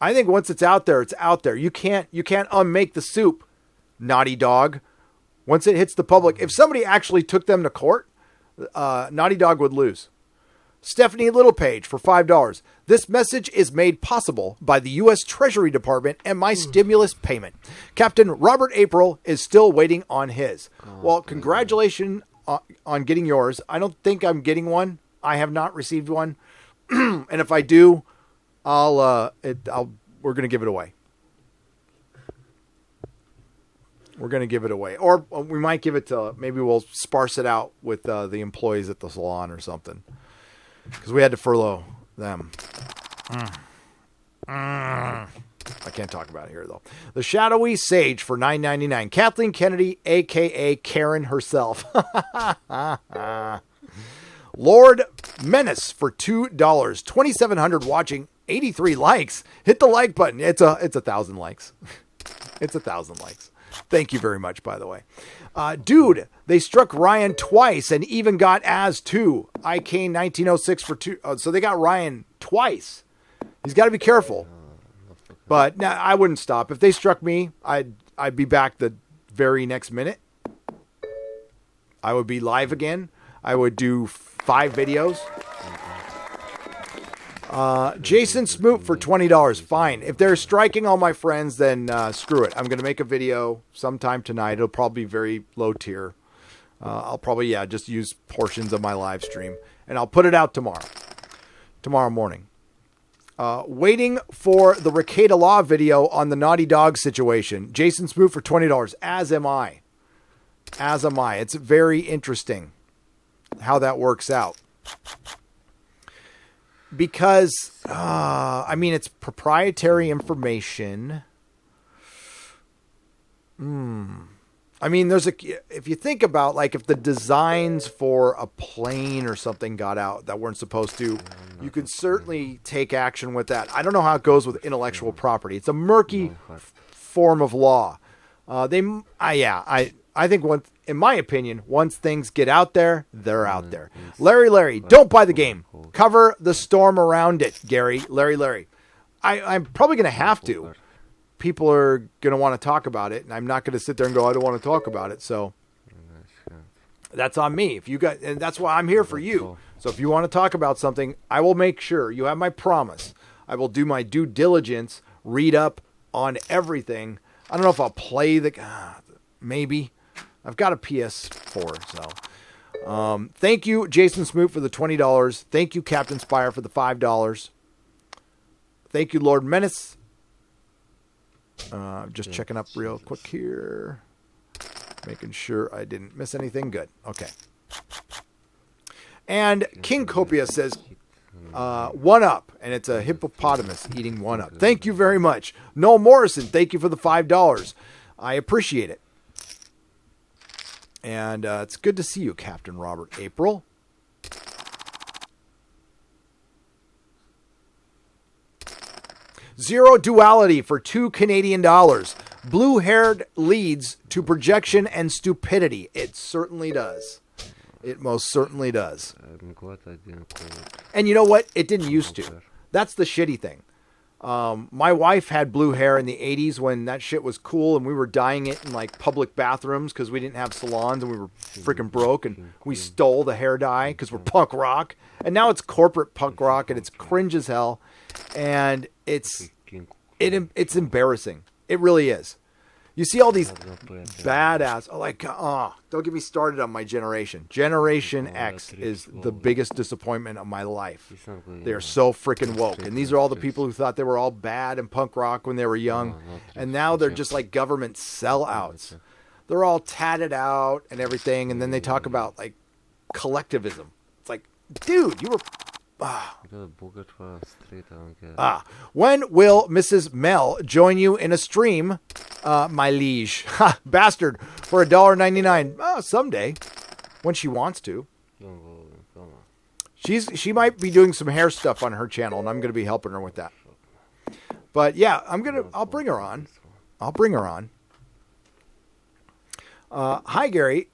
I think once it's out there, it's out there. You can't unmake the soup, Naughty Dog. Once it hits the public, if somebody actually took them to court, Naughty Dog would lose. Stephanie Littlepage for $5. This message is made possible by the U.S. Treasury Department and my stimulus payment. Captain Robert April is still waiting on his. Well, congratulations on getting yours. I don't think I'm getting one. I have not received one. And if I do, we're going to give it away. We're going to give it away. Or we might give it to, maybe we'll sparse it out with the employees at the salon or something. Because we had to furlough them. I can't talk about it here, though. The Shadowy Sage for $9.99. Kathleen Kennedy, a.k.a. Karen herself. Lord Menace for $2. 2,700 watching. 83 likes. Hit the like button. It's 1,000 likes. It's 1,000 likes. Thank you very much, by the way. Dude, they struck Ryan twice and even got Az too. IK 1906 for 2. So they got Ryan twice. He's got to be careful. But now I wouldn't stop. If they struck me, I'd be back the very next minute. I would be live again. I would do 5 videos. Jason Smoot for $20. Fine. If they're striking all my friends, then screw it. I'm going to make a video sometime tonight. It'll probably be very low tier. I'll probably, just use portions of my live stream. And I'll put it out tomorrow morning. Waiting for the Ricada Law video on the Naughty Dog situation. Jason Smoot for $20. As am I. It's very interesting how that works out. Because, it's proprietary information. If you think about, like, if the designs for a plane or something got out that weren't supposed to, you could certainly take action with that. I don't know how it goes with intellectual property. It's a murky form of law. I think in my opinion, once things get out there, they're out there. Larry, don't buy the game. Cover the storm around it, Gary. Larry. I'm probably going to have to. People are going to want to talk about it, and I'm not going to sit there and go, I don't want to talk about it. So that's on me. And that's why I'm here for you. So if you want to talk about something, I will make sure you have my promise. I will do my due diligence, read up on everything. I don't know if I'll play maybe. I've got a PS4, so. Thank you, Jason Smoot, for the $20. Thank you, Captain Spire, for the $5. Thank you, Lord Menace. Just checking up real quick here. Making sure I didn't miss anything. Good. Okay. And King Copia says, 1-up. And it's a hippopotamus eating 1-up. Thank you very much. Noel Morrison, thank you for the $5. I appreciate it. And it's good to see you, Captain Robert April. Zero Duality for $2 Canadian. Blue-haired leads to projection and stupidity. It certainly does. It most certainly does. And you know what? It didn't used to. That's the shitty thing. My wife had blue hair in the 80s when that shit was cool, and we were dyeing it in like public bathrooms because we didn't have salons and we were freaking broke, and we stole the hair dye because we're punk rock. And now it's corporate punk rock, and it's cringe as hell, and it's embarrassing. It really is. You see all these badass, don't get me started on my generation. Generation X is the biggest disappointment of my life. They're so freaking woke. And these are all the people who thought they were all bad and punk rock when they were young. And now they're just like government sellouts. They're all tatted out and everything. And then they talk about like collectivism. It's like, dude, you were... When will Mrs. Mel join you in a stream, my liege? Bastard, for $1.99. Someday, when she wants to. She might be doing some hair stuff on her channel, and I'm going to be helping her with that. But yeah, I'll bring her on. Hi, Gary.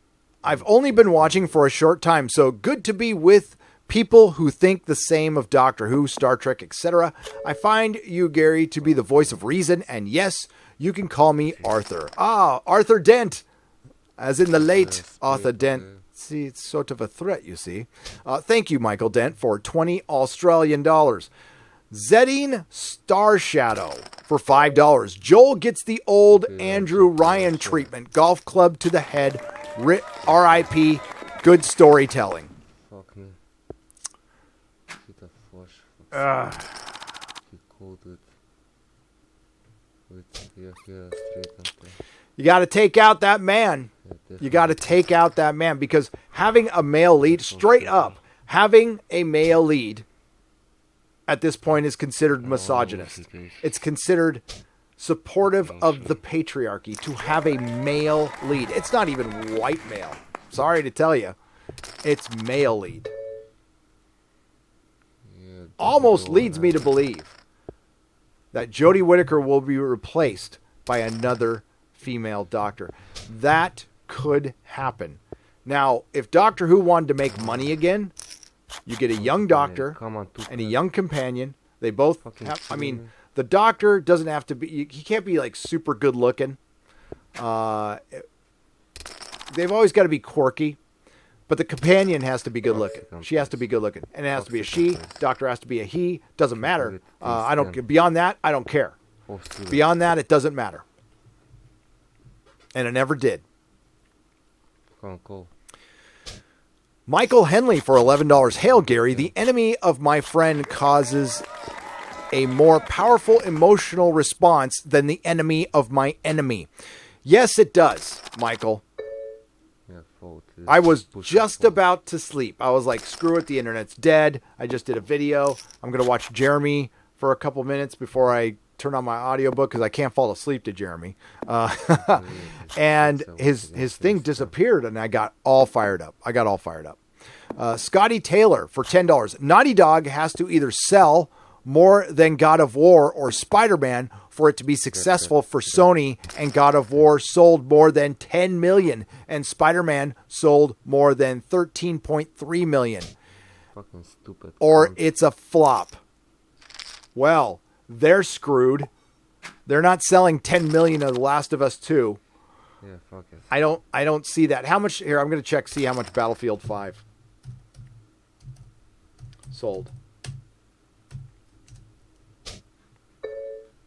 I've only been watching for a short time, so good to be with people who think the same of Doctor Who, Star Trek, etc. I find you, Gary, to be the voice of reason, and yes, you can call me Arthur. Ah, Arthur Dent, as in the late Arthur Dent. See, it's sort of a threat, you see. Thank you, Michael Dent, for 20 Australian dollars. Zeddine Star Shadow for $5. Joel gets the old Andrew Ryan treatment. Golf club to the head. R.I.P. Good storytelling. Fuck me. Get a flush. He called it. You got to take out that man. You got to take out that man, because having a male lead, straight up, having a male lead at this point is considered misogynist. It's considered supportive of the patriarchy to have a male lead. It's not even white male. Sorry to tell you. It's male lead. Almost leads me to believe that Jodie Whittaker will be replaced by another female doctor. That could happen. Now, if Doctor Who wanted to make money again, you get a young doctor and a young companion. They both have, I mean, the doctor doesn't have to be, he can't be like super good looking. They've always got to be quirky, but the companion has to be good looking. She has to be good looking, and it has to be a she. Doctor has to be a he. Doesn't matter. I don't, beyond that, I don't care. Beyond that, it doesn't matter. And it never did. Michael Henley for $11. Hail, Gary. The enemy of my friend causes a more powerful emotional response than the enemy of my enemy. Yes, it does, Michael. I was just about to sleep. I was like, screw it, the internet's dead. I just did a video. I'm going to watch Jeremy for a couple minutes before I turn on my audiobook, because I can't fall asleep to Jeremy. And his thing disappeared, and I got all fired up. Scotty Taylor for $10. Naughty Dog has to either sell more than God of War or Spider-Man for it to be successful for Sony, and God of War sold more than 10 million, and Spider-Man sold more than 13.3 million. Fucking stupid. Or it's a flop. Well, they're screwed. They're not selling 10 million of The Last of Us 2. Yeah, fuck it. I don't see that. How much here? I'm going to see how much Battlefield 5 sold.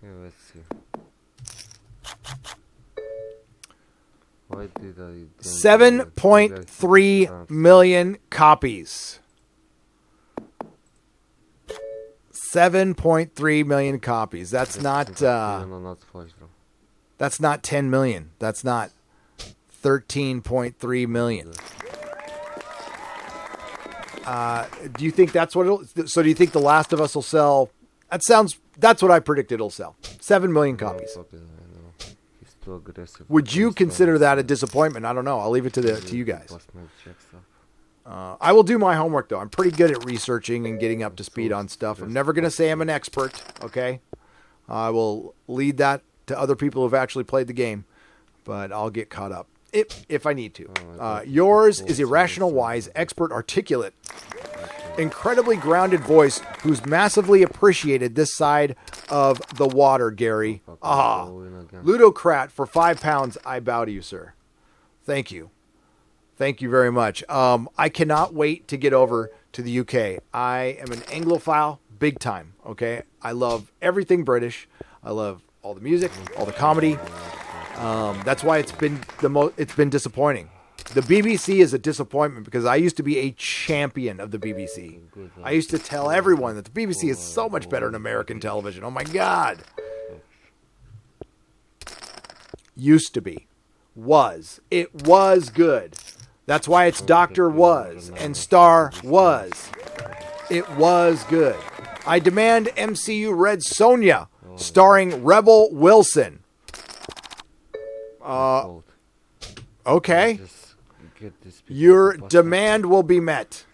Yeah, let's see. Why did I 7.3 million copies. 7.3 million copies. That's not that's not 10 million. That's not 13.3 million. Do you think that's what it'll, so do you think The Last of Us will sell? That's what I predict it'll sell. 7 million copies. He's too aggressive. Would you consider that a disappointment? I don't know. I'll leave it to you guys. I will do my homework, though. I'm pretty good at researching and getting up to speed on stuff. I'm never going to say I'm an expert, okay? I will lead that to other people who've actually played the game, but I'll get caught up if I need to. Yours is irrational, wise, expert, articulate, incredibly grounded voice who's massively appreciated this side of the water, Gary. Ludocrat for £5. I bow to you, sir. Thank you. Thank you very much. I cannot wait to get over to the UK. I am an Anglophile, big time. Okay, I love everything British. I love all the music, all the comedy. That's why it's been it's been disappointing. The BBC is a disappointment because I used to be a champion of the BBC. I used to tell everyone that the BBC is so much better than American television. Oh my God. Used to be. It was good. That's why it's Dr. Was and Star Was. It was good. I demand MCU Red Sonja, starring Rebel Wilson. Okay. Your demand will be met.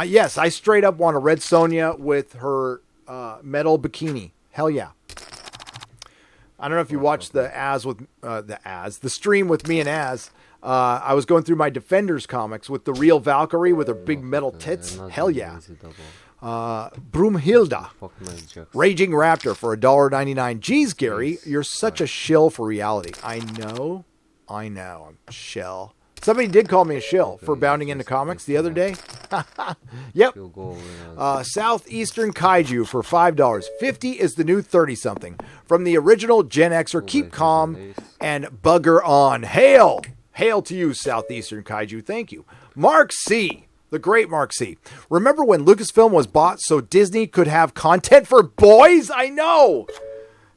Yes, I straight up want a Red Sonja with her metal bikini. Hell yeah. I don't know if you watched the stream with me and Az. I was going through my Defenders comics with the real Valkyrie with her big metal tits. Hell yeah. Broomhilda. Raging Raptor for $1.99. Geez, Gary, you're such a shill for reality. I know. I'm shill. Somebody did call me a shill for bounding into comics the other day. Yep. Southeastern Kaiju for $5. 50 is the new 30-something. From the original Gen Xer, keep calm and bugger on. Hail! Hail to you, Southeastern Kaiju. Thank you. Mark C. The great Mark C. Remember when Lucasfilm was bought so Disney could have content for boys? I know!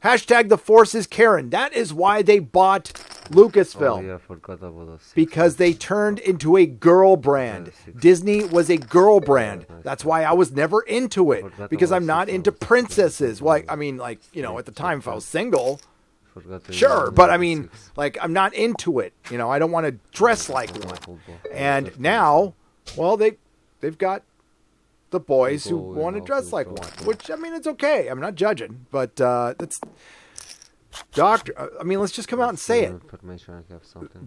Hashtag the Force is Karen. That is why they bought Lucasfilm. Oh, yeah, I forgot about us. Because they turned into a girl brand. Disney was a girl brand. That's why I was never into it. Because I'm not into princesses. Well, I mean, like, you know, at the time, if I was single, sure. But I mean, like, I'm not into it. You know, I don't want to dress like one. And now, well, they've got the boys who want to dress like one. Which, I mean, it's okay. I'm not judging. But that's... I mean, let's just come out and say it.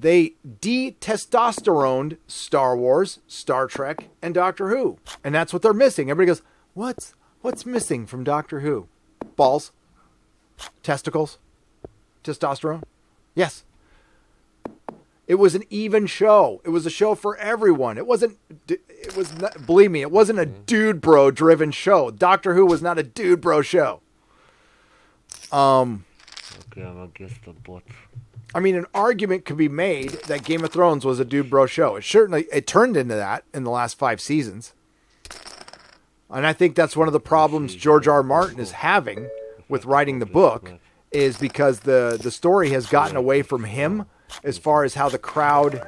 They de-testosteroned Star Wars, Star Trek, and Doctor Who. And that's what they're missing. Everybody goes, what's missing from Doctor Who? Balls? Testicles? Testosterone? Yes. It was an even show. It was a show for everyone. It was not, believe me, it wasn't a dude bro driven show. Doctor Who was not a dude bro show. Okay, I'm against the bot. I mean, an argument could be made that Game of Thrones was a dude bro show. It turned into that in the last 5 seasons. And I think that's one of the problems George R. R. Martin is having with writing the book, is because the story has gotten away from him as far as how the crowd,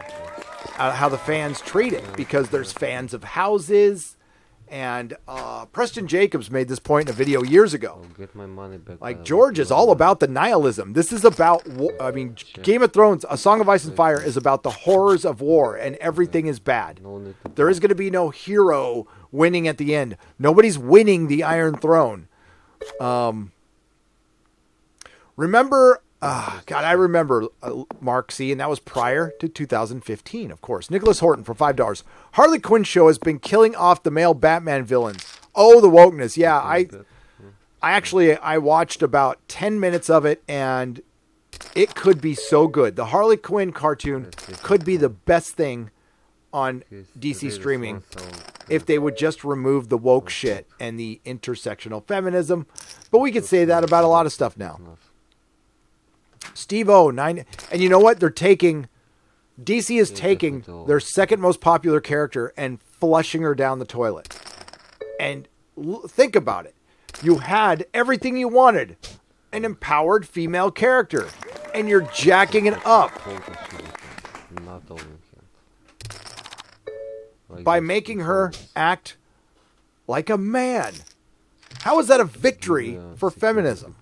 how the fans treat it, because there's fans of houses. And Preston Jacobs made this point in a video years ago. I'll get my money back. Like, George is all about the nihilism. This is about, I mean, Game of Thrones, A Song of Ice and Fire is about the horrors of war, and everything is bad. There is going to be no hero winning at the end. Nobody's winning the Iron Throne. Remember... God, I remember Mark C., and that was prior to 2015, of course. Nicholas Horton for $5. Harley Quinn show has been killing off the male Batman villains. Oh, the wokeness. Yeah, I watched about 10 minutes of it, and it could be so good. The Harley Quinn cartoon could be the best thing on DC streaming if they would just remove the woke shit and the intersectional feminism. But we could say that about a lot of stuff now. Steve O, 9. And you know what? DC is taking their second most popular character and flushing her down the toilet. And think about it. You had everything you wanted. An empowered female character. And you're jacking it up. By making her act like a man. How is that a victory for feminism?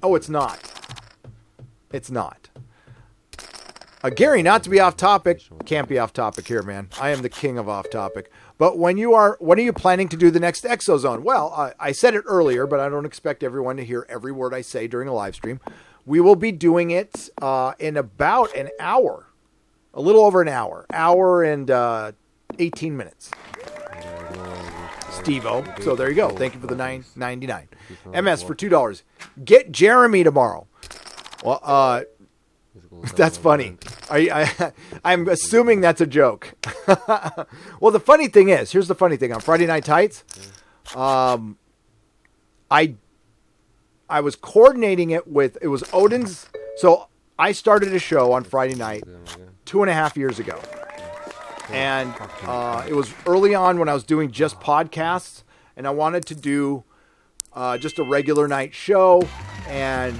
Oh, it's not. It's not. Gary, not to be off topic. Can't be off topic here, man. I am the king of off topic. But when are you planning to do the next Exozone? Well, I said it earlier, but I don't expect everyone to hear every word I say during a live stream. We will be doing it in about an hour. A little over an hour. Hour and 18 minutes. Steve-O. So there you go. Thank you for the $9.99. MS for $2. Get Jeremy tomorrow. Well, that's funny. I'm assuming that's a joke. Well, the funny thing is, here's the funny thing. On Friday Night Tights, I was coordinating it it was Odin's. So I started a show on Friday night 2.5 years ago. And it was early on when I was doing just podcasts. And I wanted to do just a regular night show. And...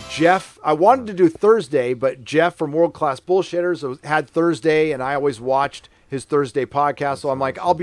Jeff, I wanted to do Thursday, but Jeff from World Class Bullshitters had Thursday, and I always watched his Thursday podcast. So I'm like, I'll be